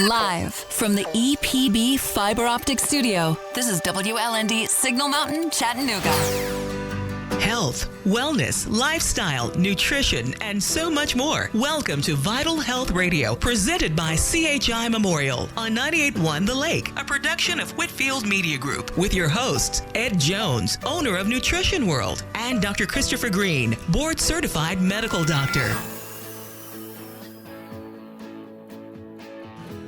Live from the EPB Fiber Optic Studio, this is WLND Signal Mountain, Chattanooga. Health, wellness, lifestyle, nutrition, and so much more. Welcome to Vital Health Radio, presented by CHI Memorial on 98.1 The Lake, a production of Whitfield Media Group, with your hosts, Ed Jones, owner of Nutrition World, and Dr. Christopher Greene, board-certified medical doctor.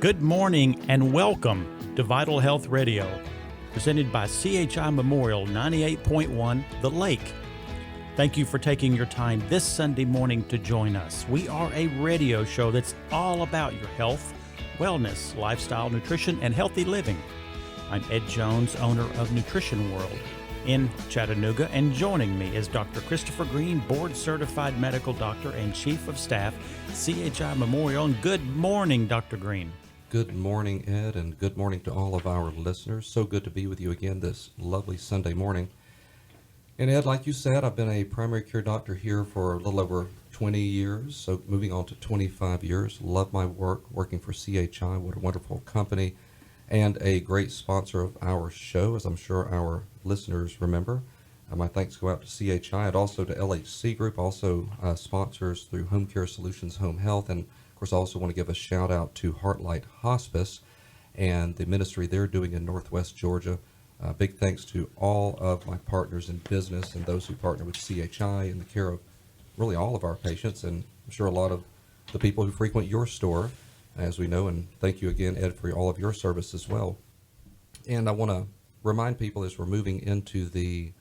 Good morning and welcome to Vital Health Radio, presented by CHI Memorial 98.1 The Lake. Thank you for taking your time this Sunday morning to join us. We are a radio show that's all about your health, wellness, lifestyle, nutrition, and healthy living. I'm Ed Jones, owner of Nutrition World in Chattanooga, and joining me is Dr. Christopher Greene, board-certified medical doctor and chief of staff, CHI Memorial. And good morning, Dr. Greene. Good morning, Ed, and good morning to all of our listeners. So good to be with you again this lovely Sunday morning. And Ed, like you said, I've been a primary care doctor here for a little over 20 years, so moving on to 25 years. Love my work, working for CHI. What a wonderful company, and a great sponsor of our show, as I'm sure our listeners remember. My thanks go out to CHI and also to LHC Group, also sponsors through Home Care Solutions Home Health, and of course, I also want to give a shout out to Heartlight Hospice and the ministry they're doing in Northwest Georgia. Big thanks to all of my partners in business and those who partner with CHI in the care of really all of our patients, and I'm sure a lot of the people who frequent your store, as we know, and thank you again, Ed, for all of your service as well. And I want to remind people as we're moving into the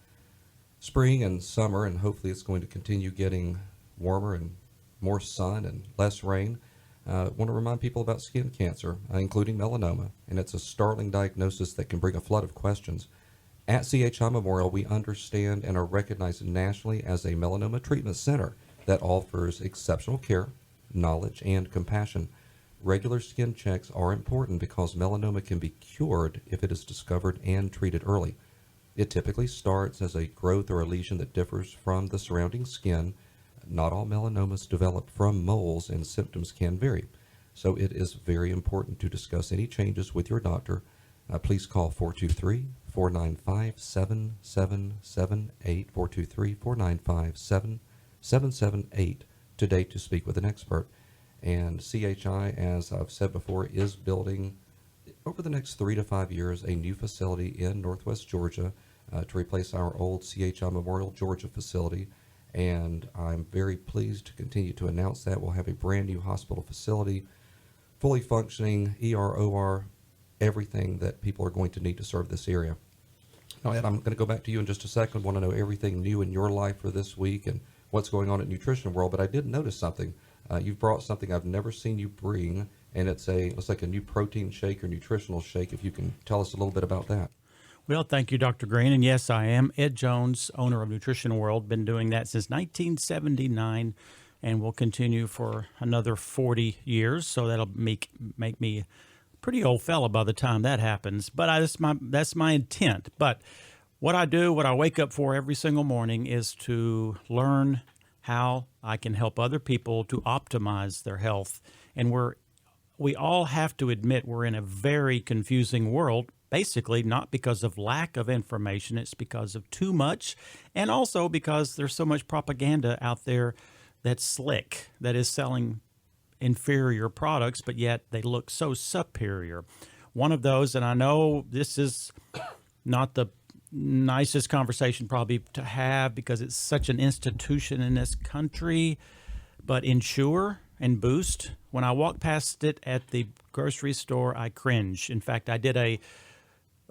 spring and summer, and hopefully it's going to continue getting warmer and more sun and less rain. I want to remind people about skin cancer, including melanoma, and it's a startling diagnosis that can bring a flood of questions. At CHI Memorial, we understand and are recognized nationally as a melanoma treatment center that offers exceptional care, knowledge, and compassion. Regular skin checks are important because melanoma can be cured if it is discovered and treated early. It typically starts as a growth or a lesion that differs from the surrounding skin. Not all melanomas develop from moles, and symptoms can vary. So it is very important to discuss any changes with your doctor. Please call 423-495-7778, 423-495-7778 today to speak with an expert. And CHI, as I've said before, is building over the next 3 to 5 years a new facility in Northwest Georgia to replace our old CHI Memorial Georgia facility. And I'm very pleased to continue to announce that we'll have a brand new hospital facility, fully functioning, ER, OR, everything that people are going to need to serve this area. Now, Ed, I'm going to go back to you in just a second. I want to know everything new in your life for this week and what's going on at Nutrition World, but I did notice something. You've brought something I've never seen you bring, and looks like a new protein shake or nutritional shake. If you can tell us a little bit about that. Well, thank you, Dr. Greene. And yes, I am Ed Jones, owner of Nutrition World. Been doing that since 1979 and will continue for another 40 years. So that'll make me a pretty old fella by the time that happens. But that's my intent. But what I do, what I wake up for every single morning is to learn how I can help other people to optimize their health. And we all have to admit we're in a very confusing world. Basically, not because of lack of information, it's because of too much, and also because there's so much propaganda out there that's slick, that is selling inferior products, but yet they look so superior. One of those, and I know this is not the nicest conversation probably to have because it's such an institution in this country, but Ensure and Boost, when I walk past it at the grocery store, I cringe. In fact, I did a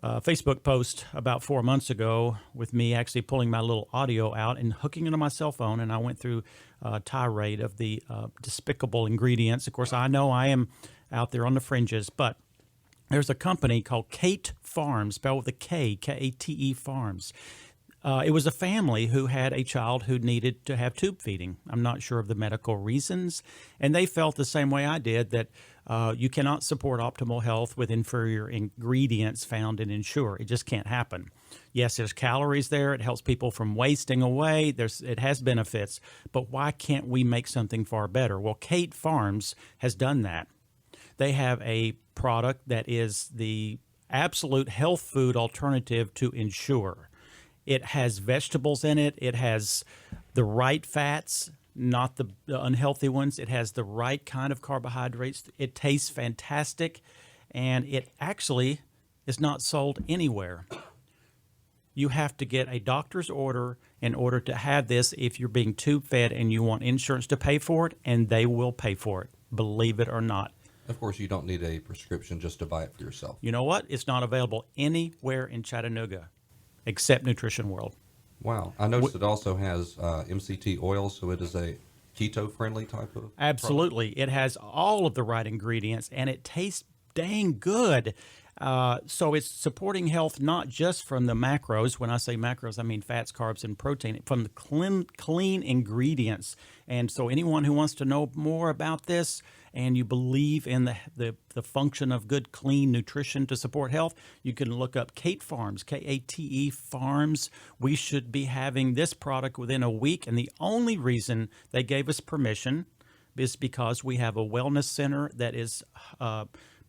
Facebook post about 4 months ago with me actually pulling my little audio out and hooking it on my cell phone, and I went through a tirade of the despicable ingredients. Of course, I know I am out there on the fringes, but there's a company called Kate Farms, spelled with a K, Kate Farms. It was a family who had a child who needed to have tube feeding. I'm not sure of the medical reasons, and they felt the same way I did, that you cannot support optimal health with inferior ingredients found in Ensure. It just can't happen. Yes, there's calories there. It helps people from wasting away. It has benefits, but why can't we make something far better? Well, Kate Farms has done that. they have a product that is the absolute health food alternative to Ensure. It has vegetables in it. It has the right fats, not the unhealthy ones. It has the right kind of carbohydrates. It tastes fantastic, and it actually is not sold anywhere. You have to get a doctor's order in order to have this if you're being tube fed and you want insurance to pay for it, and they will pay for it, believe it or not. Of course, you don't need a prescription just to buy it for yourself. You know what? It's not available anywhere in Chattanooga except Nutrition World. Wow. I noticed it also has MCT oil, so it is a keto-friendly type of Absolutely. It has all of the right ingredients, and it tastes dang good. So it's supporting health not just from the macros. When I say macros, I mean fats, carbs, and protein, from the clean ingredients. And so anyone who wants to know more about this and you believe in the function of good, clean nutrition to support health, you can look up Kate Farms, Kate Farms. We should be having this product within a week. And the only reason they gave us permission is because we have a wellness center that is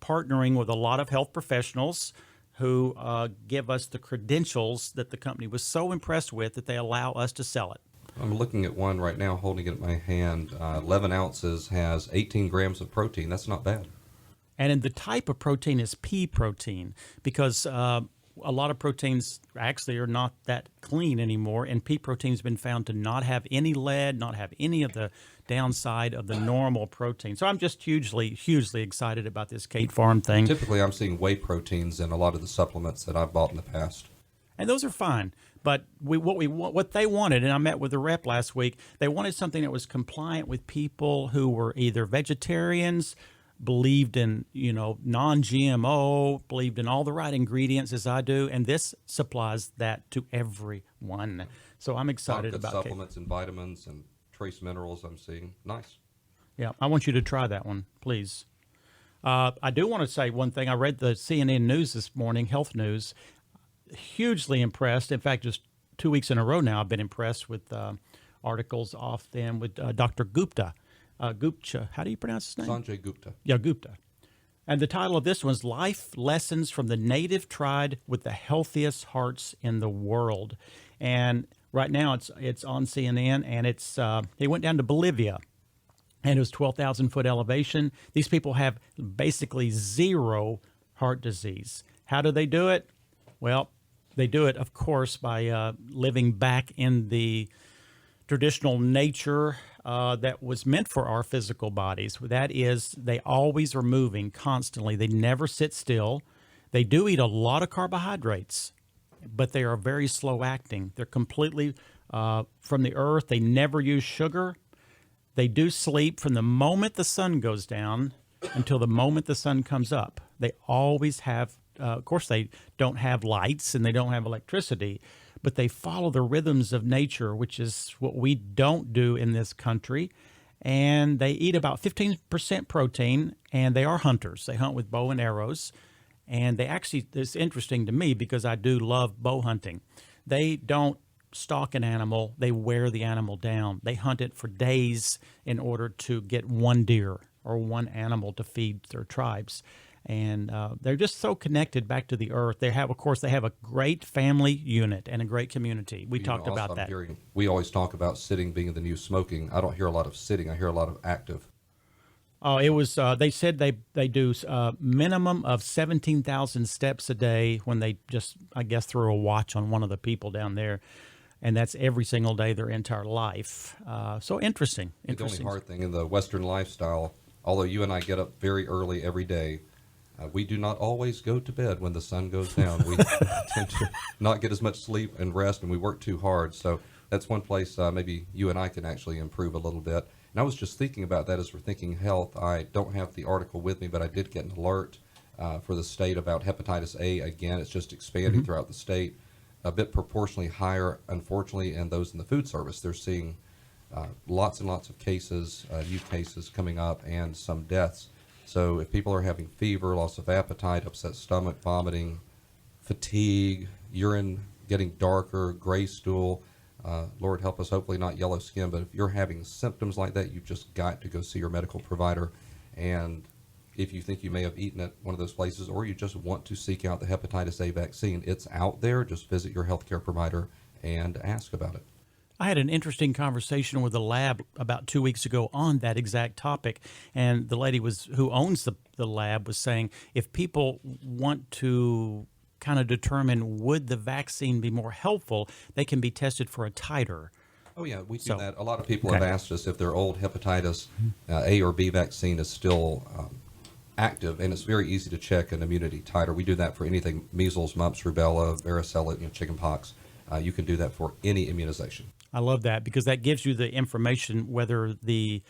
partnering with a lot of health professionals who give us the credentials that the company was so impressed with that they allow us to sell it. I'm looking at one right now, holding it in my hand. 11 ounces, has 18 grams of protein. That's not bad. And in the type of protein is pea protein, because a lot of proteins actually are not that clean anymore, and pea protein has been found to not have any lead, not have any of the downside of the normal protein. So I'm just hugely excited about this Kate Farm thing. Typically, I'm seeing whey proteins in a lot of the supplements that I've bought in the past. And those are fine. But what they wanted, and I met with the rep last week, they wanted something that was compliant with people who were either vegetarians, believed in, non-GMO, believed in all the right ingredients as I do, and this supplies that to everyone. So I'm excited about supplements and vitamins and trace minerals I'm seeing. Nice. Yeah, I want you to try that one, please. I do want to say one thing. I read the CNN news this morning, health news. Hugely impressed. In fact, just 2 weeks in a row now, I've been impressed with articles off them with Dr. Gupta. Gupta, how do you pronounce his name? Sanjay Gupta. Yeah, Gupta. And the title of this one's Life Lessons from the Native Tribe with the Healthiest Hearts in the World. And right now it's on CNN, and he went down to Bolivia, and it was 12,000 foot elevation. These people have basically zero heart disease. How do they do it? Well, they do it, of course, by living back in the traditional nature that was meant for our physical bodies. That is, they always are moving constantly. They never sit still. They do eat a lot of carbohydrates, but they are very slow acting. They're completely from the earth. They never use sugar. They do sleep from the moment the sun goes down until the moment the sun comes up. They always have, of course, they don't have lights and they don't have electricity, but they follow the rhythms of nature, which is what we don't do in this country. And they eat about 15% protein, and they are hunters. They hunt with bow and arrows. And they actually, it's interesting to me because I do love bow hunting. They don't stalk an animal, they wear the animal down. They hunt it for days in order to get one deer or one animal to feed their tribes. And they're just so connected back to the earth. They have, of course, they have a great family unit and a great community. We talked about that. We always talk about sitting being the new smoking. I don't hear a lot of sitting. I hear a lot of active. Oh, it was, they said they do minimum of 17,000 steps a day when they just, I guess, threw a watch on one of the people down there. And that's every single day their entire life. So interesting. The only hard thing in the Western lifestyle, although you and I get up very early every day, we do not always go to bed when the sun goes down. We tend to not get as much sleep and rest, and we work too hard. So that's one place maybe you and I can actually improve a little bit. And I was just thinking about that as we're thinking health. I don't have the article with me, but I did get an alert for the state about hepatitis A. Again, it's just expanding throughout the state, a bit proportionally higher, unfortunately, in those in the food service. They're seeing lots and lots of cases, new cases coming up, and some deaths. So if people are having fever, loss of appetite, upset stomach, vomiting, fatigue, urine getting darker, gray stool, Lord help us, hopefully not yellow skin, but if you're having symptoms like that, you've just got to go see your medical provider. And if you think you may have eaten at one of those places, or you just want to seek out the hepatitis A vaccine, it's out there. Just visit your healthcare provider and ask about it. I had an interesting conversation with a lab about 2 weeks ago on that exact topic, and the lady who owns the lab was saying if people want to kind of determine would the vaccine be more helpful, they can be tested for a titer. Oh, yeah, we do that. A lot of people have asked us if their old hepatitis A or B vaccine is still active, and it's very easy to check an immunity titer. We do that for anything: measles, mumps, rubella, varicella, chickenpox. You can do that for any immunization. I love that because that gives you the information whether the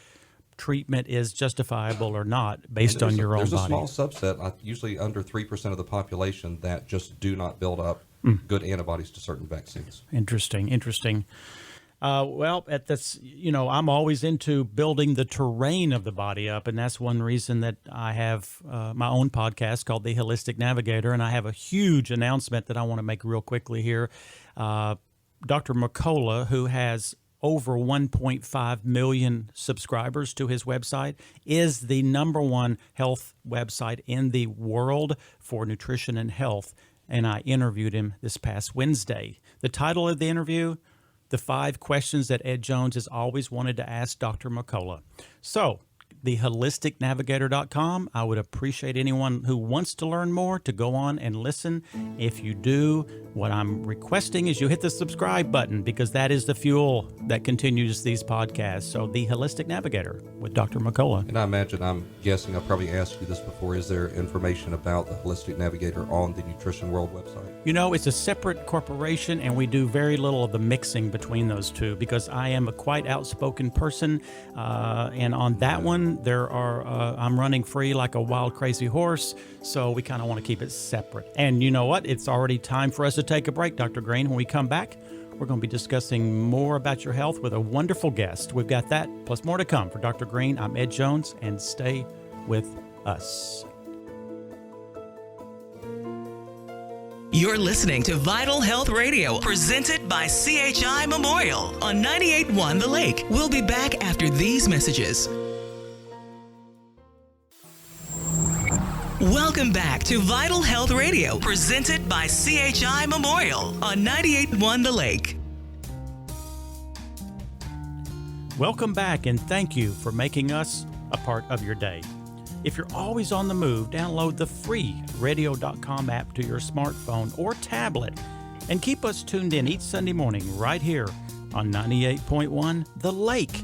treatment is justifiable or not based on your own body. There's a small subset, usually under 3% of the population, that just do not build up good antibodies to certain vaccines. Interesting. Well, I'm always into building the terrain of the body up, and that's one reason that I have my own podcast called The Holistic Navigator, and I have a huge announcement that I want to make real quickly here. Dr. McCullough, who has over 1.5 million subscribers to his website, is the number one health website in the world for nutrition and health, and I interviewed him this past Wednesday. The title of the interview: The 5 Questions That Ed Jones Has Always Wanted to Ask Dr. McCullough. So, theholisticnavigator.com. I would appreciate anyone who wants to learn more to go on and listen. If you do, what I'm requesting is you hit the subscribe button because that is the fuel that continues these podcasts. So, The Holistic Navigator with Dr. McCullough. And I'm guessing I've probably asked you this before. Is there information about the Holistic Navigator on the Nutrition World website? It's a separate corporation, and we do very little of the mixing between those two because I am a quite outspoken person. And on that one, I'm running free like a wild, crazy horse. So we kind of want to keep it separate. And you know what? It's already time for us to take a break, Dr. Greene. When we come back, we're going to be discussing more about your health with a wonderful guest. We've got that plus more to come. For Dr. Greene, I'm Ed Jones, and stay with us. You're listening to Vital Health Radio, presented by CHI Memorial on 98.1 The Lake. We'll be back after these messages. Welcome back to Vital Health Radio, presented by CHI Memorial on 98.1 The Lake. Welcome back, and thank you for making us a part of your day. If you're always on the move, download the free radio.com app to your smartphone or tablet and keep us tuned in each Sunday morning right here on 98.1 The Lake.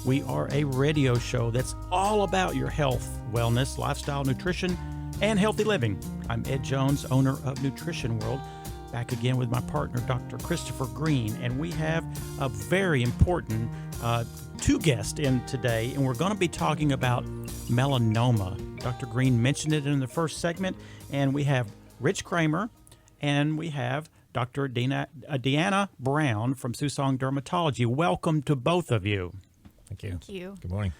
We are a radio show that's all about your health, wellness, lifestyle, nutrition, and healthy living. I'm Ed Jones, owner of Nutrition World, back again with my partner, Dr. Christopher Greene, and we have a very important 2 guests in today, and we're going to be talking about melanoma. Dr. Greene mentioned it in the first segment, and we have Rich Kramer, and we have Dr. Deanna Brown from Susong Dermatology. Welcome to both of you. Thank you. Thank you. Good morning.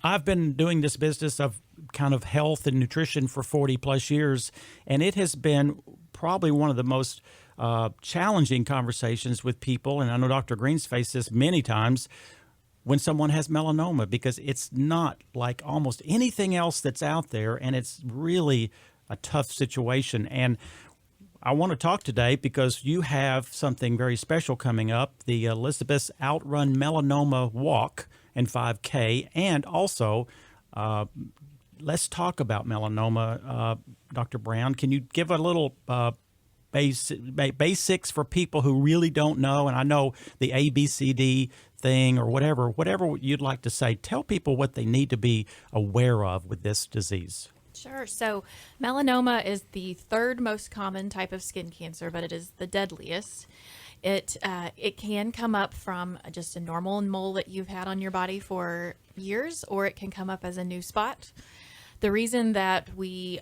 I've been doing this business of kind of health and nutrition for 40 plus years, and it has been probably one of the most challenging conversations with people, and I know Dr. Greene's faced this many times, when someone has melanoma, because it's not like almost anything else that's out there, and it's really a tough situation. And I want to talk today because you have something very special coming up, the Elizabeth's Outrun Melanoma Walk and 5K, and also let's talk about melanoma. Dr. Brown, can you give a little basics for people who really don't know? And I know the ABCD thing or whatever you'd like to say. Tell people what they need to be aware of with this disease. Sure. So melanoma is the 3rd most common type of skin cancer, but it is the deadliest. It can come up from just a normal mole that you've had on your body for years, or it can come up as a new spot. The reason that we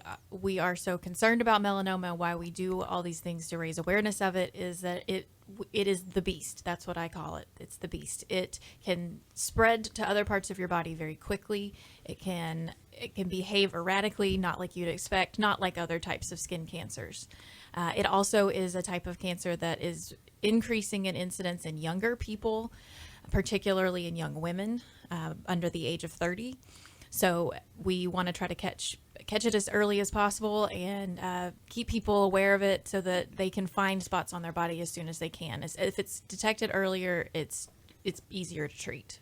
are so concerned about melanoma, why we do all these things to raise awareness of it, is that it is the beast. That's what I call it. It's the beast. It can spread to other parts of your body very quickly. It can behave erratically, not like you'd expect, not like other types of skin cancers. It also is a type of cancer that is increasing in incidence in younger people, particularly in young women under the age of 30. So we want to try to catch it as early as possible and keep people aware of it so that they can find spots on their body as soon as they can. If it's detected earlier, it's easier to treat.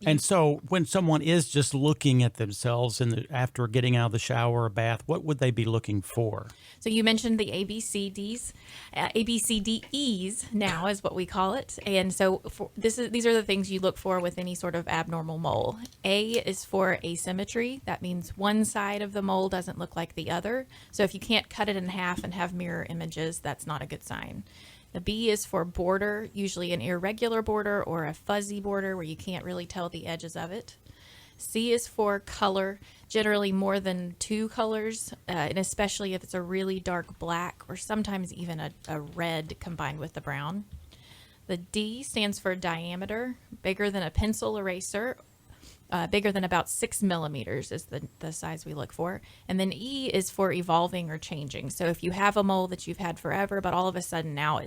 And so when someone is just looking at themselves after getting out of the shower or bath, what would they be looking for? So you mentioned the ABCDs. ABCDEs now is what we call it. And so these are the things you look for with any sort of abnormal mole. A is for asymmetry. That means one side of the mole doesn't look like the other. So if you can't cut it in half and have mirror images, that's not a good sign. The B is for border, usually an irregular border or a fuzzy border where you can't really tell the edges of it. C is for color, generally more than 2 colors, and especially if it's a really dark black or sometimes even a red combined with the brown. The D stands for diameter, bigger than a pencil eraser. Bigger than about 6 millimeters is the size we look for. And then E is for evolving or changing. So if you have a mole that you've had forever, but all of a sudden now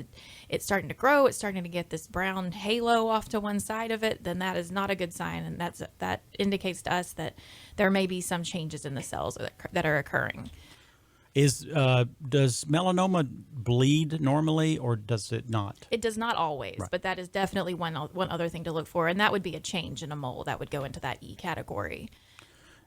it's starting to grow, it's starting to get this brown halo off to one side of it, then that is not a good sign. And that indicates to us that there may be some changes in the cells that are occurring. Does melanoma bleed normally, or does it not? It does not always, Right. but that is definitely one other thing to look for, and that would be a change in a mole. That would go into that E category.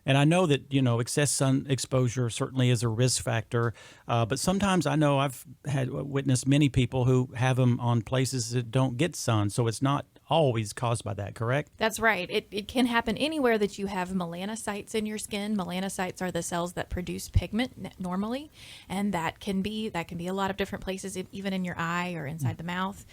And I know that, excess sun exposure certainly is a risk factor, but sometimes I know I've witnessed many people who have them on places that don't get sun, so it's not always caused by that, correct? That's right. It can happen anywhere that you have melanocytes in your skin. Melanocytes are the cells that produce pigment normally, and that can be a lot of different places, even in your eye or inside the mouth.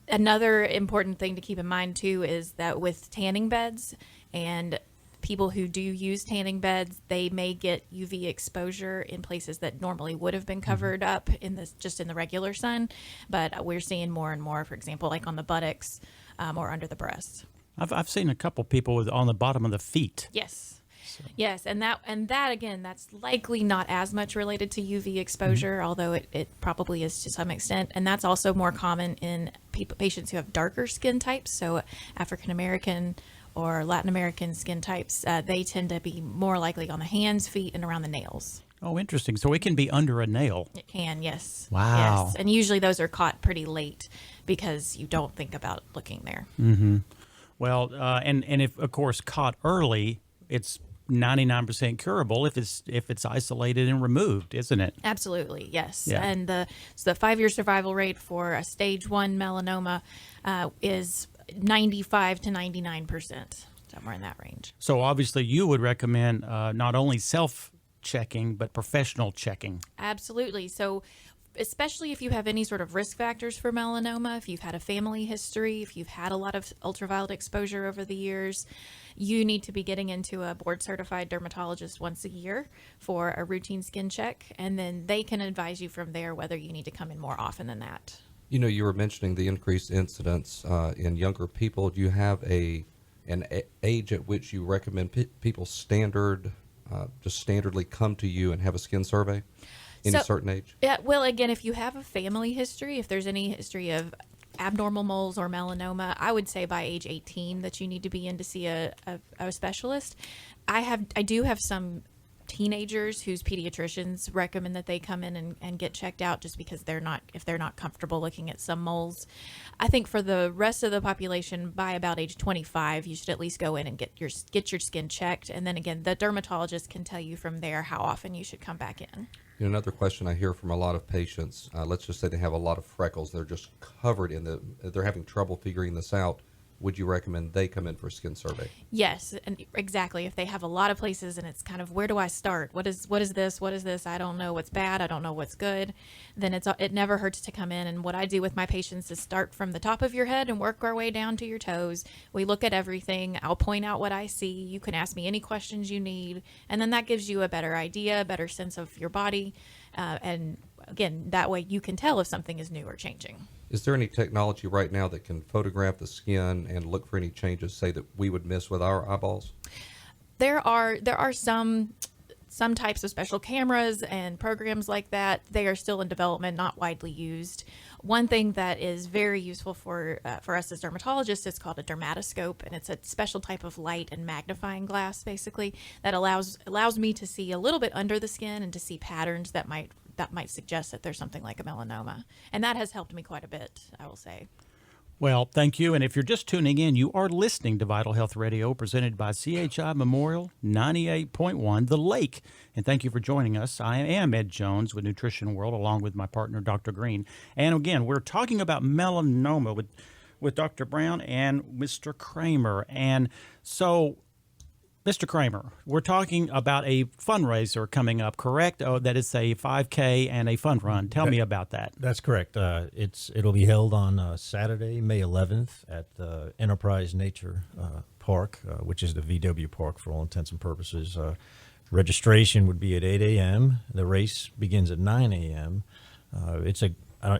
Another important thing to keep in mind too is that with tanning beds and people who do use tanning beds, they may get UV exposure in places that normally would have been covered up in the regular sun. But we're seeing more and more, for example, like on the buttocks or under the breasts. I've seen a couple people on the bottom of the feet. Yes. Yes, and that again, that's likely not as much related to UV exposure, although it probably is to some extent. And that's also more common in patients who have darker skin types, so African American or Latin American skin types. They tend to be more likely on the hands, feet, and around the nails. Oh, interesting. So it can be under a nail. It can, yes. Wow. Yes, and usually those are caught pretty late because you don't think about looking there. Well, and if, of course, caught early, it's 99% curable if it's isolated and removed, isn't it? Absolutely, yes. Yeah. And the 5-year survival rate for a stage 1 melanoma is 95 to 99%, somewhere in that range. So obviously you would recommend not only self-checking, but professional checking. Absolutely. So especially if you have any sort of risk factors for melanoma, if you've had a family history, if you've had a lot of ultraviolet exposure over the years, you need to be getting into a board-certified dermatologist once a year for a routine skin check, and then they can advise you from there whether you need to come in more often than that. You were mentioning the increased incidence in younger people. Do you have an age at which you recommend people just standardly come to you and have a skin survey? Any certain age? Yeah, well, again, if you have a family history, if there's any history of abnormal moles or melanoma, I would say by age 18 that you need to be in to see a specialist. I do have some teenagers whose pediatricians recommend that they come in and get checked out just because if they're not comfortable looking at some moles. I think for the rest of the population, by about age 25, you should at least go in and get your skin checked, and then again, the dermatologist can tell you from there how often you should come back in. Another question I hear from a lot of patients, let's just say they have a lot of freckles, they're just covered they're having trouble figuring this out. Would you recommend they come in for a skin survey? Yes, and exactly. If they have a lot of places and it's kind of, where do I start? What is this? What is this? I don't know what's bad. I don't know what's good. Then it never hurts to come in. And what I do with my patients is start from the top of your head and work our way down to your toes. We look at everything. I'll point out what I see. You can ask me any questions you need. And then that gives you a better idea, a better sense of your body. And again, that way you can tell if something is new or changing. Is there any technology right now that can photograph the skin and look for any changes, say, that we would miss with our eyeballs? There are some types of special cameras and programs like that. They are still in development, not widely used. One thing that is very useful for us as dermatologists is called a dermatoscope, and it's a special type of light and magnifying glass, basically, that allows me to see a little bit under the skin and to see patterns that might suggest that there's something like a melanoma, and that has helped me quite a bit, I will say. Well, thank you. And if you're just tuning in, you are listening to Vital Health Radio, presented by CHI Memorial 98.1 The Lake. And thank you for joining us. I am Ed Jones with Nutrition World, along with my partner, Dr. Greene. And again, we're talking about melanoma with Dr. Brown and Mr. Kramer. And so, Mr. Kramer, we're talking about a fundraiser coming up, correct? Oh, that is a 5K and a fun run. Tell me about that. That's correct. It'll be held on Saturday, May 11th at the Enterprise Nature Park, which is the VW Park for all intents and purposes. Registration would be at 8 a.m. The race begins at 9 a.m.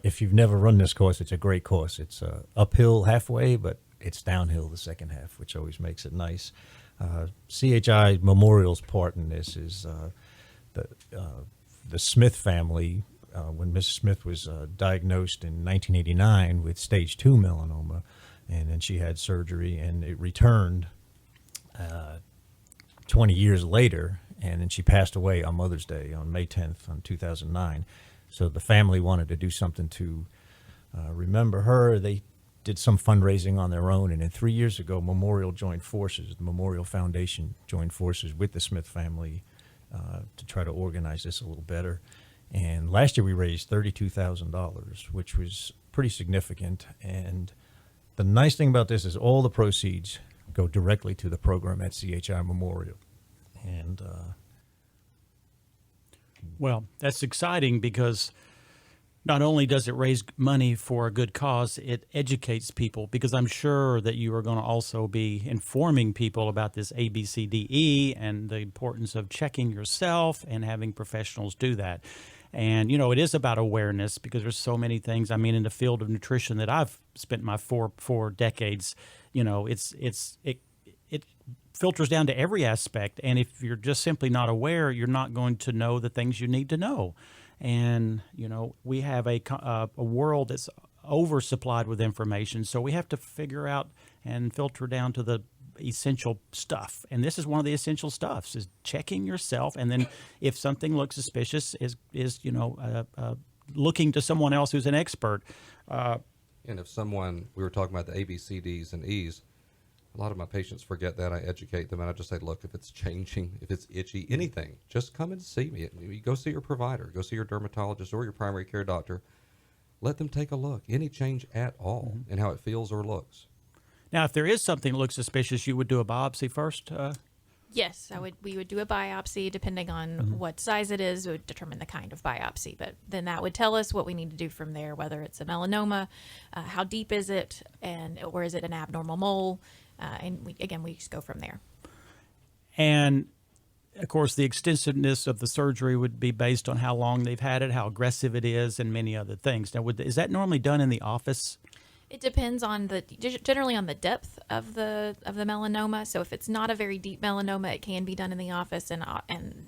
If you've never run this course, it's a great course. It's uphill halfway, but it's downhill the second half, which always makes it nice. CHI Memorial's part in this is the Smith family. When Mrs. Smith was diagnosed in 1989 with stage 2 melanoma, and then she had surgery, and it returned 20 years later, and then she passed away on Mother's Day on May 10th on 2009. So the family wanted to do something to remember her. They did some fundraising on their own, and then 3 years ago, Memorial joined forces. The Memorial Foundation joined forces with the Smith family to try to organize this a little better. And last year we raised $32,000, which was pretty significant. And the nice thing about this is all the proceeds go directly to the program at CHI Memorial. And Well, that's exciting because not only does it raise money for a good cause, it educates people, because I'm sure that you are going to also be informing people about this ABCDE and the importance of checking yourself and having professionals do that. And, it is about awareness, because there's so many things. I mean, in the field of nutrition that I've spent my four decades, it filters down to every aspect. And if you're just simply not aware, you're not going to know the things you need to know. And, we have a world that's oversupplied with information. So we have to figure out and filter down to the essential stuff. And this is one of the essential stuffs, is checking yourself. And then if something looks suspicious, is looking to someone else who's an expert. And if we were talking about the A, B, C, Ds, and E's, a lot of my patients forget that. I educate them, and I just say, look, if it's changing, if it's itchy, anything, just come and see me. You go see your provider, go see your dermatologist or your primary care doctor. Let them take a look. Any change at all in how it feels or looks. Now, if there is something that looks suspicious, you would do a biopsy first? Yes, we would do a biopsy. Depending on what size it is, it would determine the kind of biopsy. But then that would tell us what we need to do from there, whether it's a melanoma, how deep is it, or is it an abnormal mole? And we just go from there. And, of course, the extensiveness of the surgery would be based on how long they've had it, how aggressive it is, and many other things. Now, is that normally done in the office? It depends generally on the depth of the melanoma. So if it's not a very deep melanoma, it can be done in the office, and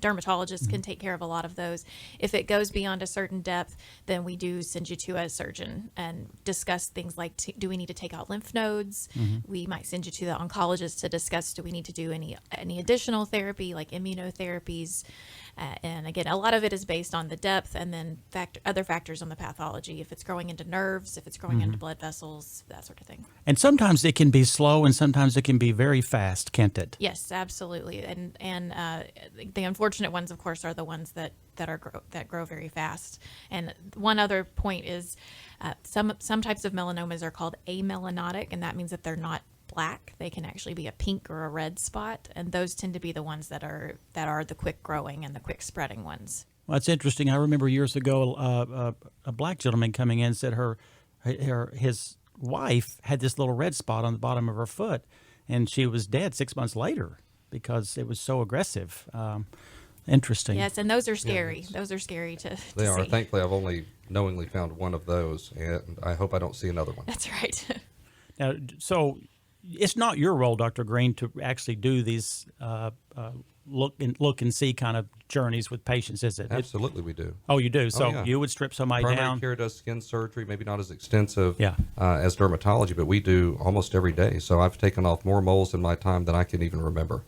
dermatologists can take care of a lot of those. If it goes beyond a certain depth, then we do send you to a surgeon and discuss things like, do we need to take out lymph nodes? We might send you to the oncologist to discuss, do we need to do any additional therapy like immunotherapies? And again, a lot of it is based on the depth, and then other factors on the pathology. If it's growing into nerves, if it's growing into blood vessels, that sort of thing. And sometimes it can be slow, and sometimes it can be very fast, can't it? Yes, absolutely. And the unfortunate ones, of course, are the ones that grow very fast. And one other point is some types of melanomas are called amelanotic, and that means that they're not black. They can actually be a pink or a red spot, and those tend to be the ones that are the quick growing and the quick spreading ones. Well, that's interesting. I remember years ago a black gentleman coming in said his wife had this little red spot on the bottom of her foot, and she was dead 6 months later because it was so aggressive. Interesting. Yes, and those are scary. Those are scary to They are. see. Thankfully, I've only knowingly found one of those, and I hope I don't see another one. That's right. Now, so it's not your role, Dr. Greene, to actually do these look and see kind of journeys with patients, is it? Absolutely, we do. Oh, you do. So yeah. you would strip somebody Primary down. care does skin surgery, maybe not as extensive Yeah. as dermatology, but we do almost every day. So I've taken off more moles in my time than I can even remember.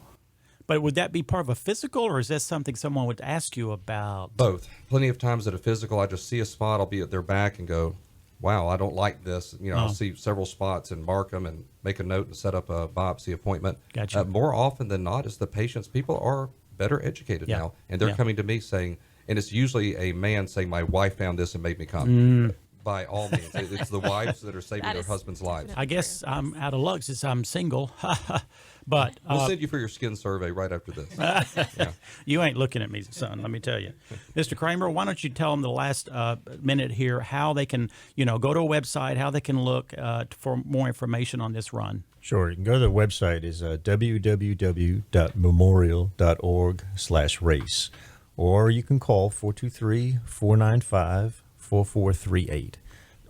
But would that be part of a physical, or is that something someone would ask you about? Both. Plenty of times at a physical, I just see a spot, I'll be at their back and go, wow, I don't like this. I'll see several spots and mark them and make a note and set up a biopsy appointment. Gotcha. More often than not, is the patients. People are better educated Yeah. now, and they're Yeah. coming to me saying, and it's usually a man saying, my wife found this and made me come. By all means, it's the wives that are saving That their is husbands' lives. I guess I'm out of luck since I'm single. But We'll send you for your skin survey right after this. Yeah. you ain't looking at me, son, let me tell you. Mr. Kramer, why don't you tell them the last minute here how they can, go to a website, how they can look for more information on this run. Sure. You can go to the website is www.memorial.org/race, or you can call 423-495-4438.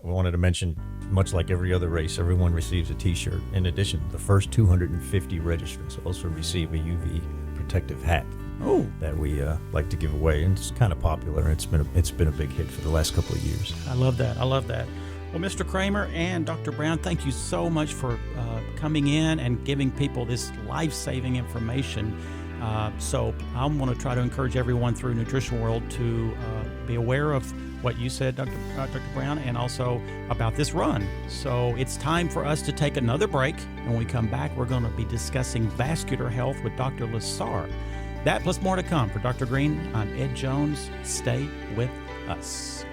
I wanted to mention, much like every other race, everyone receives a T-shirt. In addition, the first 250 registrants also receive a UV protective hat that we like to give away, and it's kind of popular. It's been a big hit for the last couple of years. I love that. Well, Mr. Kramer and Dr. Brown, thank you so much for coming in and giving people this life-saving information. So I'm going to try to encourage everyone through Nutrition World to be aware of what you said, Dr. Brown, and also about this run. So it's time for us to take another break. When we come back, we're going to be discussing vascular health with Dr. Lessar. That plus more to come. For Dr. Greene, I'm Ed Jones. Stay with us.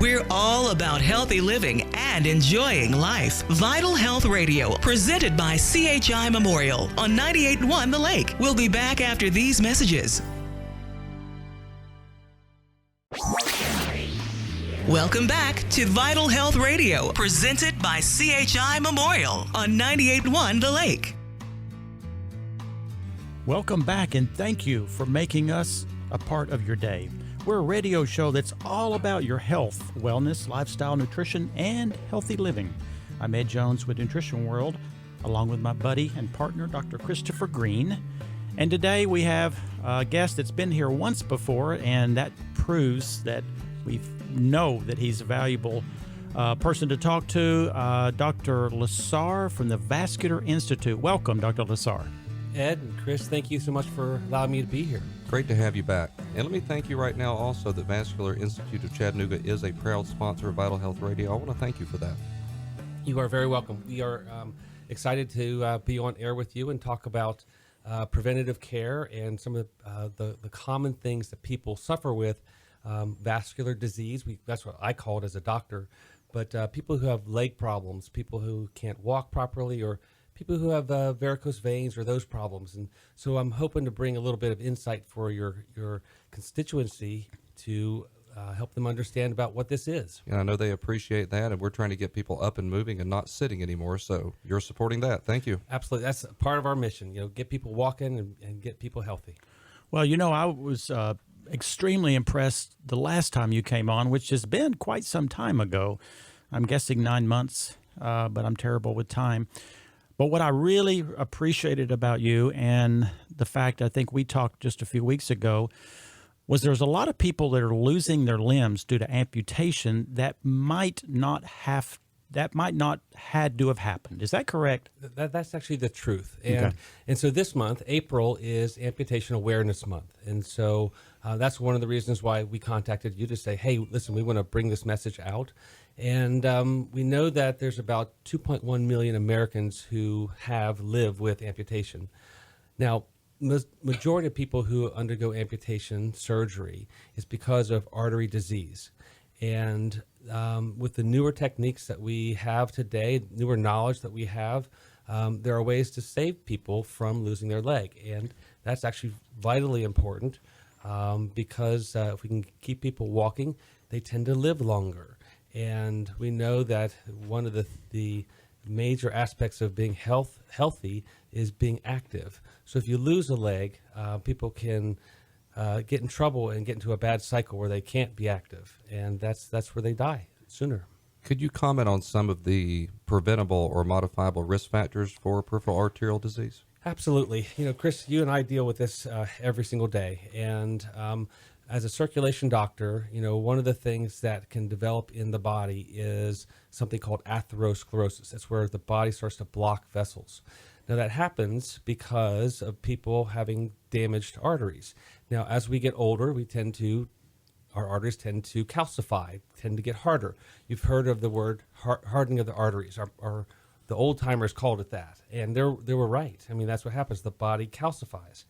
We're all about healthy living and enjoying life. Vital Health Radio, presented by CHI Memorial on 98.1 The Lake. We'll be back after these messages. Welcome back to Vital Health Radio, presented by CHI Memorial on 98.1 The Lake. Welcome back, and thank you for making us a part of your day. We're a radio show that's all about your health, wellness, lifestyle, nutrition, and healthy living. I'm Ed Jones with Nutrition World, along with my buddy and partner, Dr. Christopher Greene. And today we have a guest that's been here once before, and that proves that we know that he's a valuable person to talk to, Dr. Lessar from the Vascular Institute. Welcome, Dr. Lessar. Ed and Chris, thank you so much for allowing me to be here. Great to have you back. And let me thank you right now also that Vascular Institute of Chattanooga is a proud sponsor of Vital Health Radio. I want to thank you for that. You are very welcome. We are excited to be on air with you and talk about preventative care and some of the common things that people suffer with, vascular disease. That's what I call it as a doctor. But people who have leg problems, people who can't walk properly, or people who have varicose veins or those problems. And so I'm hoping to bring a little bit of insight for your constituency to help them understand about what this is. And I know they appreciate that, and we're trying to get people up and moving and not sitting anymore. So you're supporting that. Thank you. Absolutely. That's part of our mission, get people walking and get people healthy. Well, I was extremely impressed the last time you came on, which has been quite some time ago. I'm guessing 9 months, but I'm terrible with time. But what I really appreciated about you, and the fact I think we talked just a few weeks ago, was there's a lot of people that are losing their limbs due to amputation that might not had to have happened. Is that correct? That's actually the truth. Okay. And so this month, April, is Amputation Awareness Month. And so that's one of the reasons why we contacted you to say, hey, listen, we want to bring this message out. And we know that there's about 2.1 million Americans who live with amputation. Now, majority of people who undergo amputation surgery is because of artery disease. And with the newer techniques that we have today, newer knowledge that we have, there are ways to save people from losing their leg. And that's actually vitally important because if we can keep people walking, they tend to live longer. And we know that one of the major aspects of being healthy is being active. So if you lose a leg, people can get in trouble and get into a bad cycle where they can't be active, and that's where they die sooner. Could you comment on some of the preventable or modifiable risk factors for peripheral arterial disease? Absolutely. Chris, you and I deal with this every single day. And as a circulation doctor, one of the things that can develop in the body is something called atherosclerosis. That's where the body starts to block vessels. Now, that happens because of people having damaged arteries. Now, as we get older, our arteries tend to calcify, tend to get harder. You've heard of the word hardening of the arteries. The old timers called it that, and they were right. I mean, that's what happens. The body calcifies.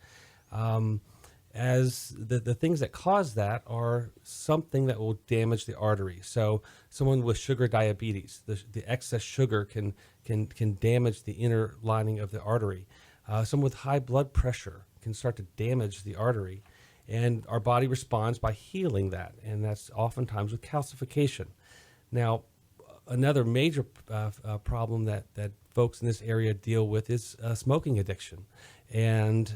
As the things that cause that are something that will damage the artery. So someone with sugar diabetes, the excess sugar can damage the inner lining of the artery. Someone with high blood pressure can start to damage the artery, and our body responds by healing that, and that's oftentimes with calcification. Now, another major problem that folks in this area deal with is smoking addiction, and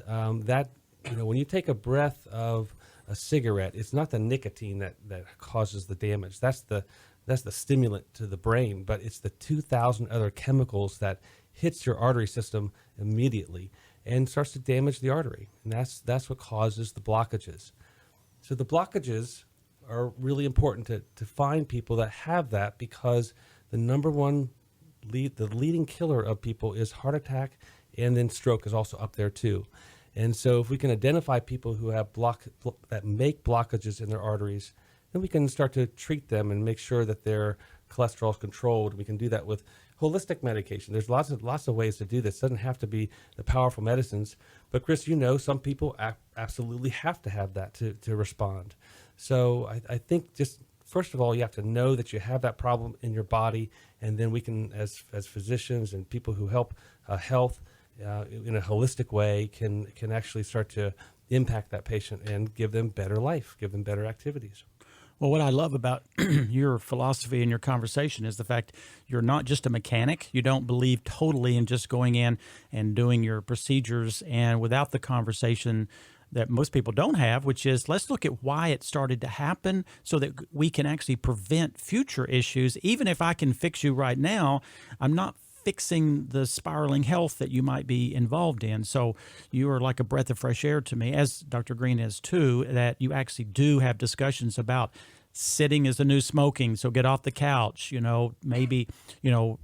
that when you take a breath of a cigarette, it's not the nicotine that causes the damage. That's the stimulant to the brain, but it's the 2,000 other chemicals that hits your artery system immediately and starts to damage the artery, and that's what causes the blockages. So the blockages are really important to find people that have that, because the number one the leading killer of people is heart attack, and then stroke is also up there too. And so if we can identify people who have that make blockages in their arteries, then we can start to treat them and make sure that their cholesterol is controlled. We can do that with holistic medication. There's lots of ways to do this. It doesn't have to be the powerful medicines. But Chris, some people absolutely have to have that to respond. So I think just first of all, you have to know that you have that problem in your body, and then we can, as physicians and people who help health in a holistic way, can actually start to impact that patient and give them better life, give them better activities. Well, what I love about your philosophy and your conversation is the fact you're not just a mechanic. You don't believe totally in just going in and doing your procedures, and without the conversation that most people don't have, which is let's look at why it started to happen so that we can actually prevent future issues. Even if I can fix you right now, I'm not fixing the spiraling health that you might be involved in. So you are like a breath of fresh air to me, as Dr. Greene is too, that you actually do have discussions about sitting is the new smoking. So get off the couch, maybe,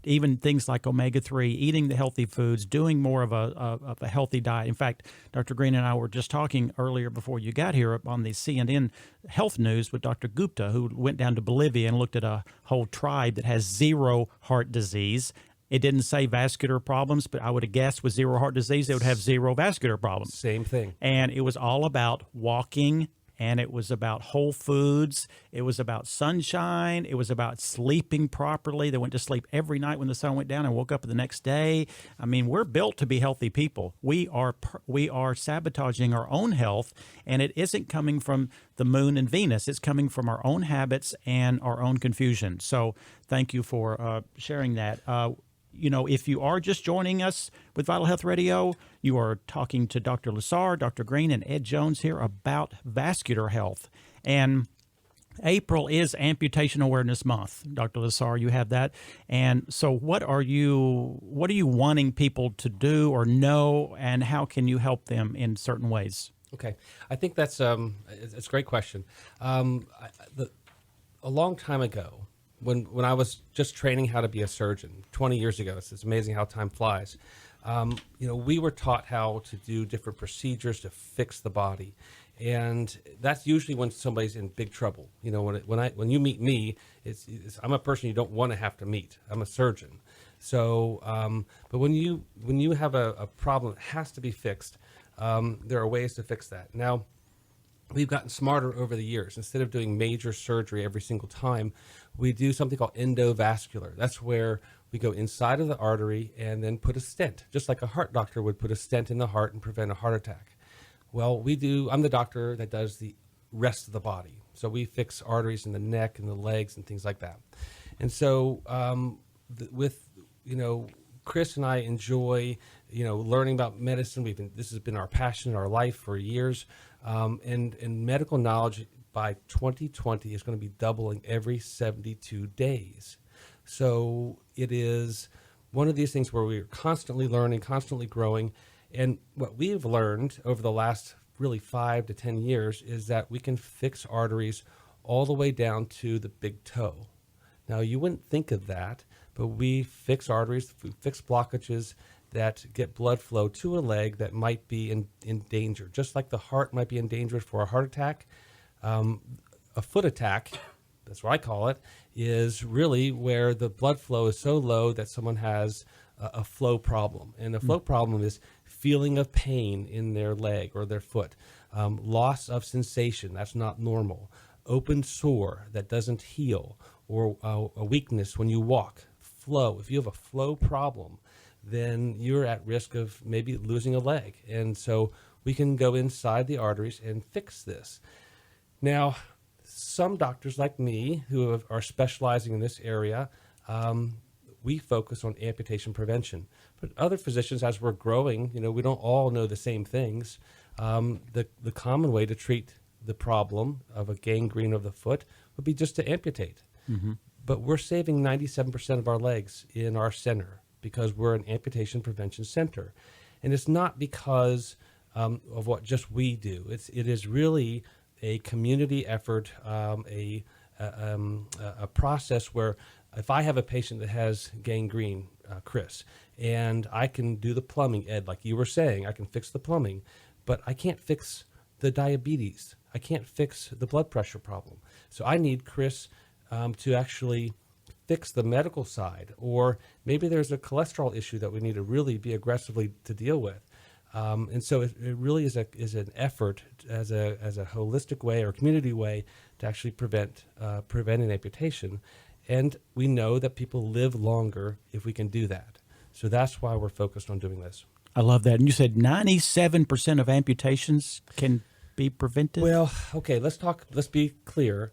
even things like omega-3, eating the healthy foods, doing more of a healthy diet. In fact, Dr. Greene and I were just talking earlier before you got here on the CNN health news with Dr. Gupta, who went down to Bolivia and looked at a whole tribe that has zero heart disease. It didn't say vascular problems, but I would have guessed with zero heart disease, they would have zero vascular problems. Same thing. And it was all about walking, and it was about whole foods. It was about sunshine. It was about sleeping properly. They went to sleep every night when the sun went down and woke up the next day. I mean, we're built to be healthy people. We are sabotaging our own health, and it isn't coming from the moon and Venus. It's coming from our own habits and our own confusion. So thank you for sharing that. If you are just joining us with Vital Health Radio, you are talking to Dr. Lessard, Dr. Greene, and Ed Jones here about vascular health. And April is Amputation Awareness Month. Dr. Lessard, you have that. And so what are you wanting people to do or know, and how can you help them in certain ways? Okay. I think it's a great question. A long time ago, when I was just training how to be a surgeon 20 years ago, it's amazing how time flies. We were taught how to do different procedures to fix the body, and that's usually when somebody's in big trouble. When you meet me, I'm a person you don't want to have to meet. I'm a surgeon. So, but when you have a problem that has to be fixed, there are ways to fix that. Now, we've gotten smarter over the years. Instead of doing major surgery every single time, we do something called endovascular. That's where we go inside of the artery and then put a stent, just like a heart doctor would put a stent in the heart and prevent a heart attack. Well, I'm the doctor that does the rest of the body. So we fix arteries in the neck and the legs and things like that. And so Chris and I enjoy, learning about medicine. This has been our passion, our life for years. And medical knowledge by 2020 is going to be doubling every 72 days. So it is one of these things where we're constantly learning, constantly growing. And what we've learned over the last really 5 to 10 years is that we can fix arteries all the way down to the big toe. Now, you wouldn't think of that, but we fix arteries, we fix blockages that get blood flow to a leg that might be in danger. Just like the heart might be in danger for a heart attack, a foot attack, that's what I call it, is really where the blood flow is so low that someone has a flow problem. And the flow problem is feeling of pain in their leg or their foot, loss of sensation, that's not normal, open sore that doesn't heal, or a weakness when you walk, flow. If you have a flow problem, then you're at risk of maybe losing a leg. And so we can go inside the arteries and fix this. Now, some doctors like me who are specializing in this area, we focus on amputation prevention. But other physicians, as we're growing, we don't all know the same things. The common way to treat the problem of a gangrene of the foot would be just to amputate. Mm-hmm. But we're saving 97% of our legs in our center because we're an amputation prevention center. And it's not because of what just we do. It is really a community effort, a process where if I have a patient that has gangrene, Chris, and I can do the plumbing, Ed, like you were saying, I can fix the plumbing, but I can't fix the diabetes. I can't fix the blood pressure problem. So I need Chris to actually fix the medical side, or maybe there's a cholesterol issue that we need to really be aggressively to deal with. And so it really is an effort as a holistic way or community way to actually prevent an amputation. And we know that people live longer if we can do that. So that's why we're focused on doing this. I love that. And you said 97% of amputations can be prevented? Well, okay, let's be clear.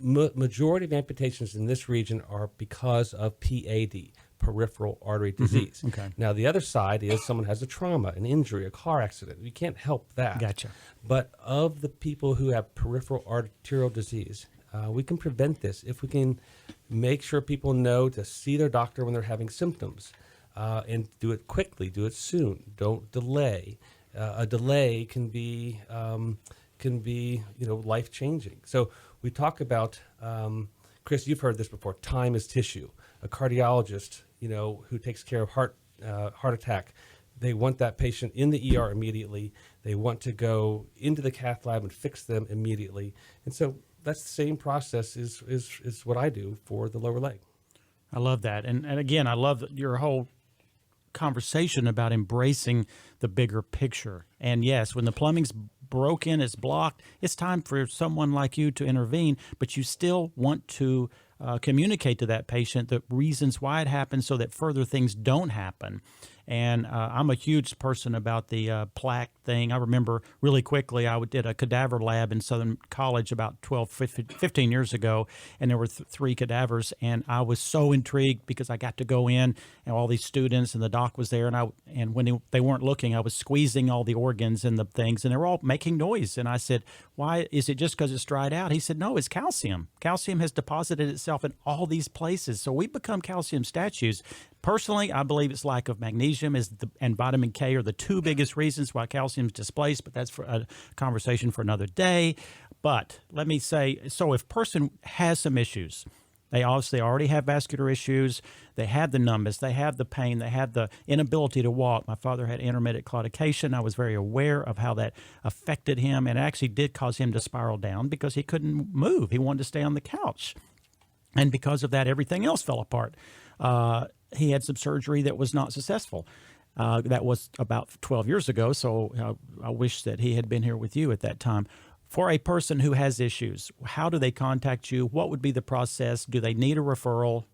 Majority of amputations in this region are because of PAD, peripheral artery disease. Okay. Now, the other side is someone has a trauma, an injury, a car accident. You can't help that. Gotcha. But of the people who have peripheral arterial disease, we can prevent this if we can make sure people know to see their doctor when they're having symptoms, and do it quickly, do it soon, don't delay. A delay can be life changing. So we talk about, Chris, you've heard this before. Time is tissue. A cardiologist, who takes care of heart attack, they want that patient in the ER immediately. They want to go into the cath lab and fix them immediately. And so that's the same process is what I do for the lower leg. I love that. And again, I love your whole conversation about embracing the bigger picture. And yes, when the plumbing's broken, it's blocked, it's time for someone like you to intervene, but you still want to communicate to that patient the reasons why it happened so that further things don't happen. And I'm a huge person about the plaque thing. I remember really quickly, I did a cadaver lab in Southern College about 15 years ago, and there were 3 cadavers, and I was so intrigued because I got to go in, and all these students, and the doc was there, and when they weren't looking, I was squeezing all the organs and the things, and they were all making noise. And I said, why? Is it just because it's dried out? He said, no, it's calcium. Calcium has deposited itself in all these places, so we become calcium statues. Personally, I believe it's lack of magnesium and vitamin K are the 2 biggest reasons why calcium is displaced, but that's for a conversation for another day. But let me say, so if a person has some issues, they obviously already have vascular issues, they have the numbness, they have the pain, they have the inability to walk. My father had intermittent claudication. I was very aware of how that affected him, and it actually did cause him to spiral down because he couldn't move. He wanted to stay on the couch. And because of that, everything else fell apart. He had some surgery that was not successful. That was about 12 years ago, so I wish that he had been here with you at that time. For a person who has issues, how do they contact you? What would be the process? Do they need a referral?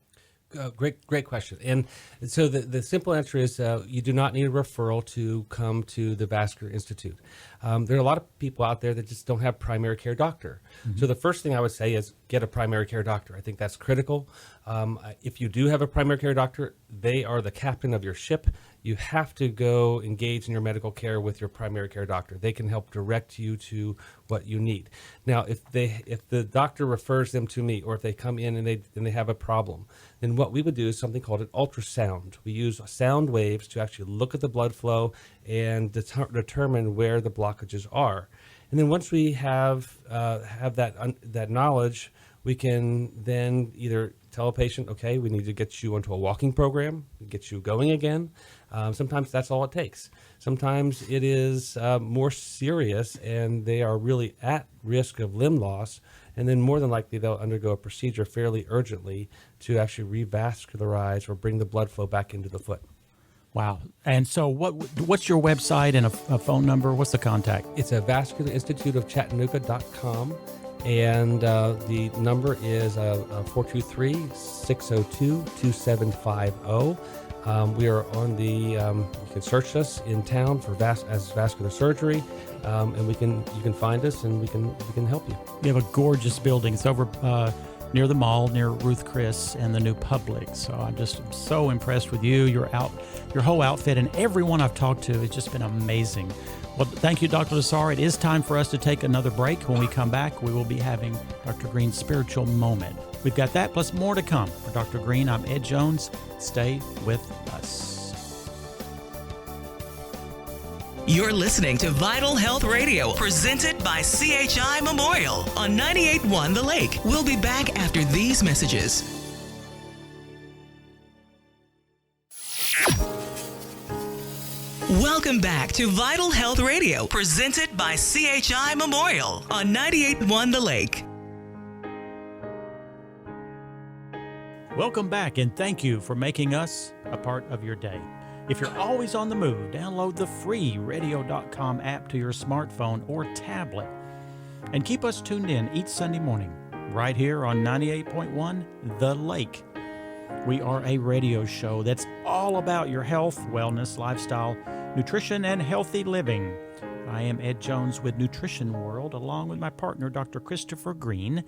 Great question. And so the simple answer is you do not need a referral to come to the Vascular Institute. There are a lot of people out there that just don't have primary care doctor. Mm-hmm. So the first thing I would say is get a primary care doctor. I think that's critical. If you do have a primary care doctor, they are the captain of your ship. you have to go engage in your medical care with your primary care doctor. They can help direct you to what you need. Now, if the doctor refers them to me, or if they come in and they have a problem, then what we would do is something called an ultrasound. We use sound waves to actually look at the blood flow and determine where the blockages are. And then once we have that knowledge, we can then either tell a patient, okay, we need to get you onto a walking program, get you going again. Sometimes that's all it takes. Sometimes it is more serious and they are really at risk of limb loss. And then more than likely they'll undergo a procedure fairly urgently to actually revascularize or bring the blood flow back into the foot. Wow. And so what's your website and a phone number? What's the contact? It's a Vascular Institute of Chattanooga.com. And the number is 423-602-2750. We are on you can search us in town for as vascular surgery, and you can find us and we can help you. You have a gorgeous building. It's over near the mall, near Ruth Chris and the new Publix. So I'm just so impressed with you, your whole outfit, and everyone I've talked to. It's just been amazing. Well, thank you, Dr. Lassar. It is time for us to take another break. When we come back, we will be having Dr. Greene's spiritual moment. We've got that plus more to come. For Dr. Greene, I'm Ed Jones. Stay with us. You're listening to Vital Health Radio, presented by CHI Memorial on 98.1 The Lake. We'll be back after these messages. Welcome back to Vital Health Radio, presented by CHI Memorial on 98.1 The Lake. Welcome back, and thank you for making us a part of your day. If you're always on the move, download the free radio.com app to your smartphone or tablet. And keep us tuned in each Sunday morning, right here on 98.1 The Lake. We are a radio show that's all about your health, wellness, lifestyle, nutrition, and healthy living. I am Ed Jones with Nutrition World, along with my partner, Dr. Christopher Greene.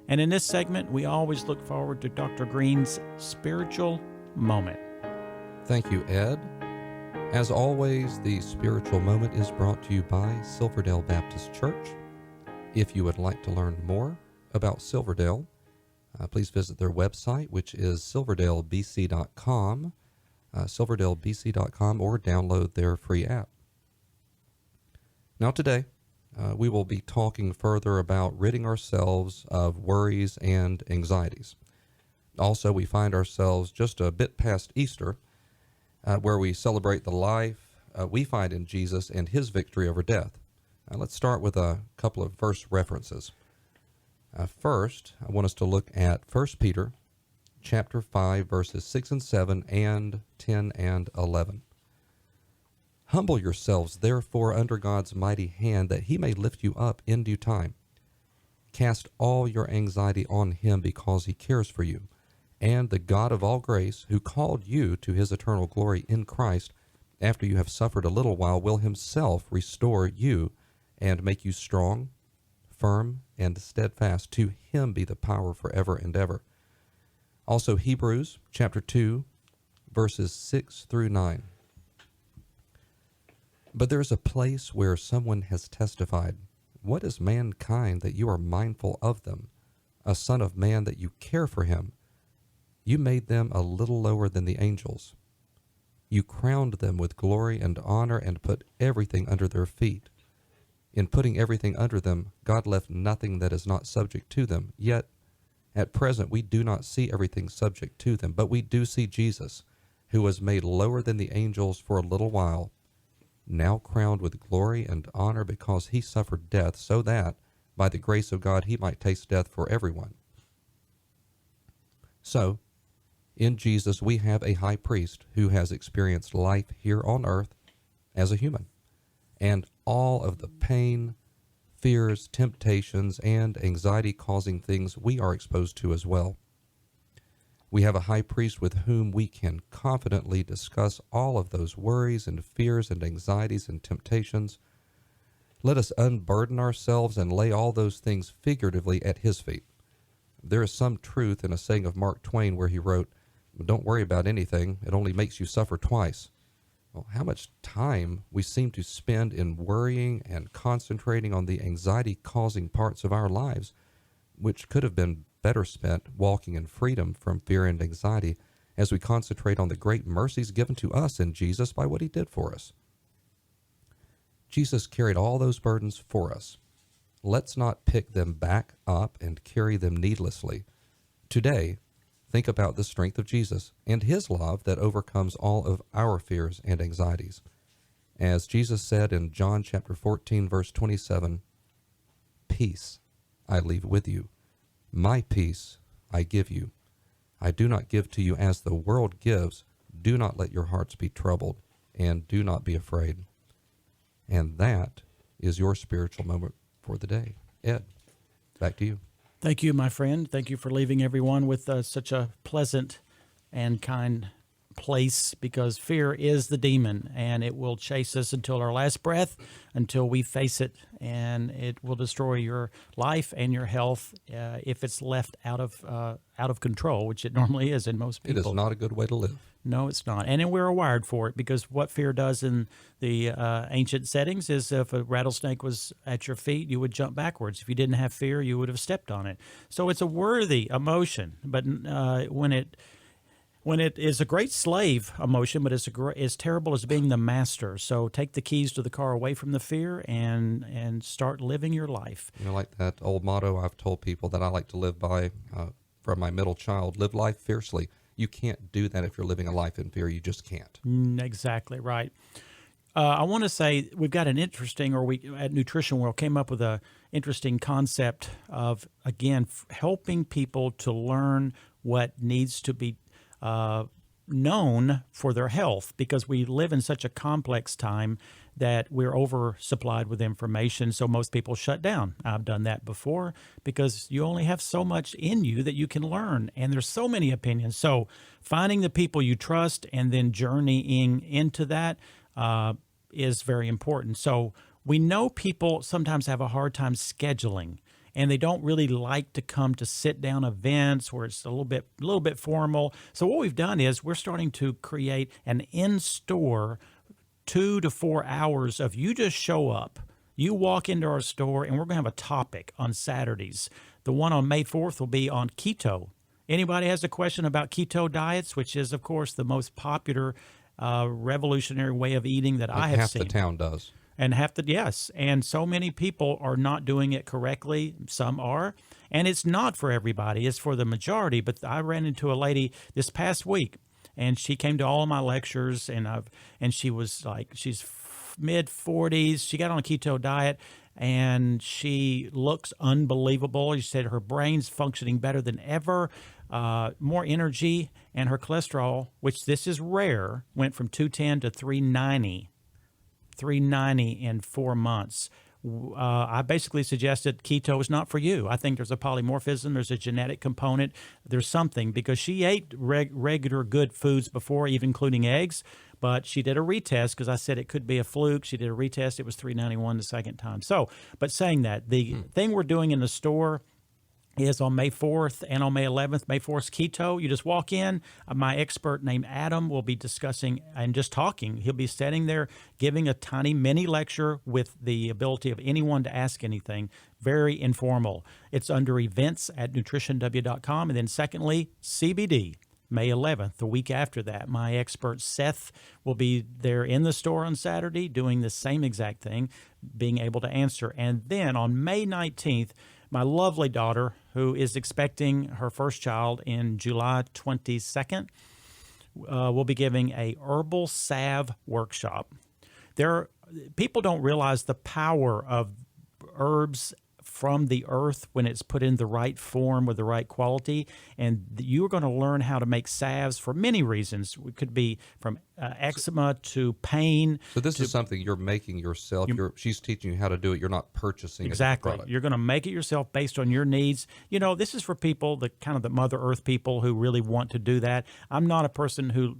And in this segment, we always look forward to Dr. Greene's spiritual moment. Thank you, Ed. As always, the spiritual moment is brought to you by Silverdale Baptist Church. If you would like to learn more about Silverdale, please visit their website, which is silverdalebc.com, silverdalebc.com, or download their free app. Now today, we will be talking further about ridding ourselves of worries and anxieties. Also, we find ourselves just a bit past Easter, where we celebrate the life we find in Jesus and his victory over death. Let's start with a couple of verse references. First, I want us to look at 1 Peter chapter 5, verses 6 and 7 and 10 and 11. Humble yourselves, therefore, under God's mighty hand, that he may lift you up in due time. Cast all your anxiety on him, because he cares for you. And the God of all grace, who called you to his eternal glory in Christ, after you have suffered a little while, will himself restore you and make you strong, firm, and steadfast. To him be the power forever and ever. Also, Hebrews chapter 2, verses 6 through 9. But there is a place where someone has testified, what is mankind that you are mindful of them? A son of man that you care for him? You made them a little lower than the angels. You crowned them with glory and honor and put everything under their feet. In putting everything under them, God left nothing that is not subject to them. Yet, at present, we do not see everything subject to them, but we do see Jesus, who was made lower than the angels for a little while, now crowned with glory and honor because he suffered death, so that, by the grace of God, he might taste death for everyone. So, in Jesus, we have a high priest who has experienced life here on earth as a human, and all of the pain, fears, temptations, and anxiety-causing things we are exposed to as well. We have a high priest with whom we can confidently discuss all of those worries and fears and anxieties and temptations. Let us unburden ourselves and lay all those things figuratively at his feet. There is some truth in a saying of Mark Twain where he wrote, "Don't worry about anything. It only makes you suffer twice." Well, how much time we seem to spend in worrying and concentrating on the anxiety-causing parts of our lives, which could have been better spent walking in freedom from fear and anxiety as we concentrate on the great mercies given to us in Jesus by what he did for us. Jesus carried all those burdens for us. Let's not pick them back up and carry them needlessly. Today, think about the strength of Jesus and his love that overcomes all of our fears and anxieties. As Jesus said in John chapter 14, verse 27, "Peace I leave with you. My peace I give you. I do not give to you as the world gives. Do not let your hearts be troubled, and do not be afraid." And that is your spiritual moment for the day. Ed, back to you. Thank you, my friend. Thank you for leaving everyone with such a pleasant and kind place, because fear is the demon, and it will chase us until our last breath, until we face it, and it will destroy your life and your health if it's left out of control, which it normally is in most people. It is not a good way to live. No, it's not. And then we're wired for it, because what fear does in the ancient settings is if a rattlesnake was at your feet, you would jump backwards. If you didn't have fear, you would have stepped on it. So it's a worthy emotion, but when it is a great slave emotion, but it's as terrible as being the master. So take the keys to the car away from the fear and start living your life. You know, like that old motto I've told people that I like to live by from my middle child, live life fiercely. You can't do that if you're living a life in fear. You just can't. Exactly right. I want to say we've got an interesting, or we at Nutrition World came up with a interesting concept of, again, helping people to learn what needs to be known for their health, because we live in such a complex time that we're oversupplied with information, so most people shut down. I've done that before, because you only have so much in you that you can learn, and there's so many opinions. So finding the people you trust and then journeying into that is very important. So we know people sometimes have a hard time scheduling, and they don't really like to come to sit-down events where it's a little bit formal. So what we've done is we're starting to create an in-store 2 to 4 hours of you just show up. You walk into our store, and we're going to have a topic on Saturdays. The one on May 4th will be on keto. Anybody has a question about keto diets, which is, of course, the most popular revolutionary way of eating that I have seen. Half the town does. And yes. And so many people are not doing it correctly. Some are. And it's not for everybody. It's for the majority. But I ran into a lady this past week, and she came to all of my lectures, and she was like, she's mid-40s. She got on a keto diet, and she looks unbelievable. She said her brain's functioning better than ever, more energy, and her cholesterol, which this is rare, went from 210 to 390 in 4 months. I basically suggested keto is not for you. I think there's a polymorphism, there's a genetic component, there's something, because she ate regular good foods before, even including eggs, but she did a retest because I said it could be a fluke. She did a retest. It was 391 the second time. So, but saying that, the thing we're doing in the store is on May 4th and on May 11th. May 4th keto. You just walk in. My expert named Adam will be discussing and just talking. He'll be sitting there giving a tiny mini lecture with the ability of anyone to ask anything. Very informal. It's under events at nutritionw.com. And then secondly, CBD. May 11th, the week after that. My expert Seth will be there in the store on Saturday doing the same exact thing, being able to answer. And then on May 19th, my lovely daughter, who is expecting her first child in July 22nd, will be giving a herbal salve workshop. People don't realize the power of herbs from the earth when it's put in the right form with the right quality, and you're going to learn how to make salves for many reasons. It could be from eczema to pain. So this is something you're making yourself. She's teaching you how to do it. You're not purchasing exactly. a product. You're going to make it yourself based on your needs. You know, this is for people, the kind of the Mother Earth people who really want to do that. I'm not a person who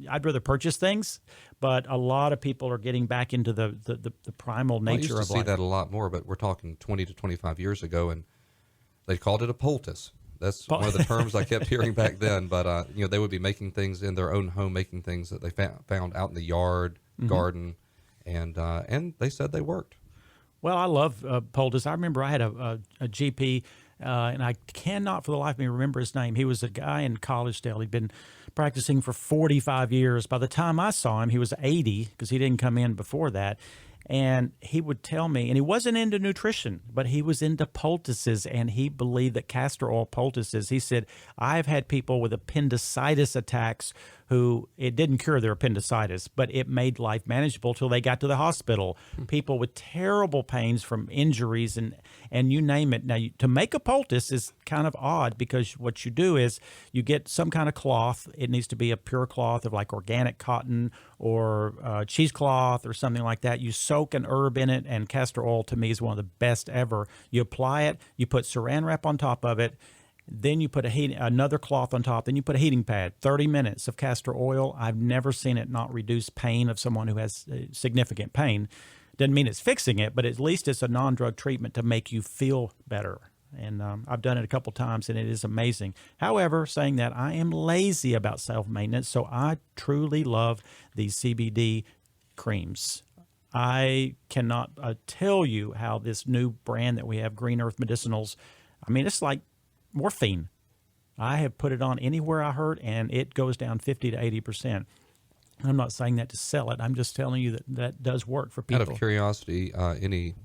I'd rather purchase things, but a lot of people are getting back into the primal nature of life. I used to see that a lot more, but we're talking 20 to 25 years ago, and they called it a poultice. That's one of the terms I kept hearing back then. But they would be making things in their own home, making things that they found out in the yard, garden, and they said they worked. Well, I love poultice. I remember I had a GP, and I cannot for the life of me remember his name. He was a guy in Collegedale. He'd been practicing for 45 years. By the time I saw him, he was 80 because he didn't come in before that. And he would tell me, and he wasn't into nutrition, but he was into poultices, and he believed that castor oil poultices. He said, I've had people with appendicitis attacks who it didn't cure their appendicitis, but it made life manageable till they got to the hospital. People with terrible pains from injuries and you name it. Now, to make a poultice is kind of odd because what you do is you get some kind of cloth. It needs to be a pure cloth of like organic cotton or cheesecloth or something like that. You soak an herb in it, and castor oil to me is one of the best ever. You apply it, you put saran wrap on top of it, then you put another cloth on top, then you put a heating pad, 30 minutes of castor oil. I've never seen it not reduce pain of someone who has significant pain. Doesn't mean it's fixing it, but at least it's a non-drug treatment to make you feel better. And I've done it a couple times, and it is amazing. However, saying that, I am lazy about self-maintenance, so I truly love these CBD creams. I cannot tell you how this new brand that we have, Green Earth Medicinals, I mean, it's like morphine. I have put it on anywhere I hurt, and it goes down 50 to 80%. I'm not saying that to sell it. I'm just telling you that does work for people. Out of curiosity, any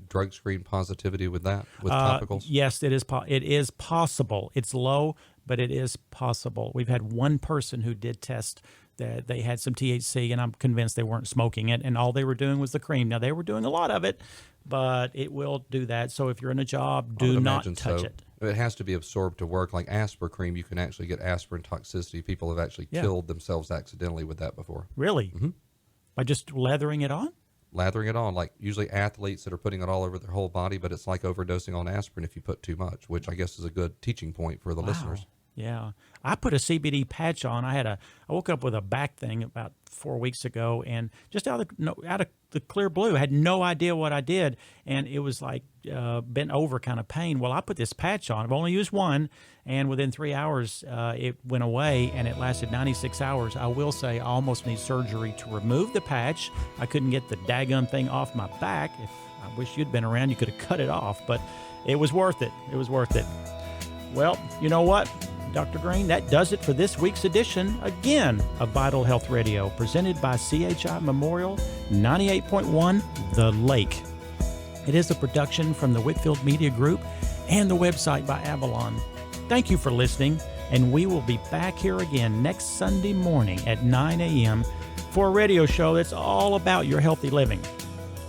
drug screen positivity with that, with topicals? Yes, it is possible. It's low, but it is possible. We've had one person who did test that they had some THC, and I'm convinced they weren't smoking it, and all they were doing was the cream. Now, they were doing a lot of it, but it will do that. So if you're in a job, do not touch it. It has to be absorbed to work. Like aspirin cream, you can actually get aspirin toxicity. People have actually killed themselves accidentally with that before. Really? Mm-hmm. By just lathering it on? Lathering it on, like usually athletes that are putting it all over their whole body, but it's like overdosing on aspirin if you put too much, which I guess is a good teaching point for the listeners. Yeah. I put a CBD patch on. I woke up with a back thing about 4 weeks ago, and just out of the clear blue, I had no idea what I did, and it was like bent over kind of pain. Well, I put this patch on. I've only used one, and within 3 hours, it went away, and it lasted 96 hours. I will say I almost need surgery to remove the patch. I couldn't get the daggum thing off my back. I wish you'd been around. You could have cut it off, but it was worth it. It was worth it. Well, you know what, Dr. Greene, that does it for this week's edition, again, of Vital Health Radio, presented by CHI Memorial 98.1 The Lake. It is a production from the Whitfield Media Group and the website by Avalon. Thank you for listening, and we will be back here again next Sunday morning at 9 a.m. for a radio show that's all about your healthy living.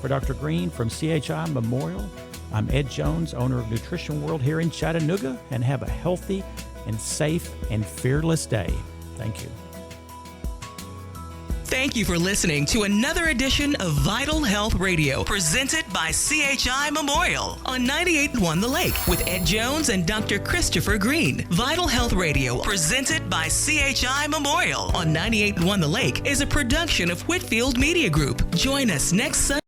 For Dr. Greene from CHI Memorial, I'm Ed Jones, owner of Nutrition World here in Chattanooga, and have a healthy and safe and fearless day. Thank you. Thank you for listening to another edition of Vital Health Radio, presented by CHI Memorial on 98.1 The Lake with Ed Jones and Dr. Christopher Greene. Vital Health Radio, presented by CHI Memorial on 98.1 The Lake, is a production of Whitfield Media Group. Join us next Sunday.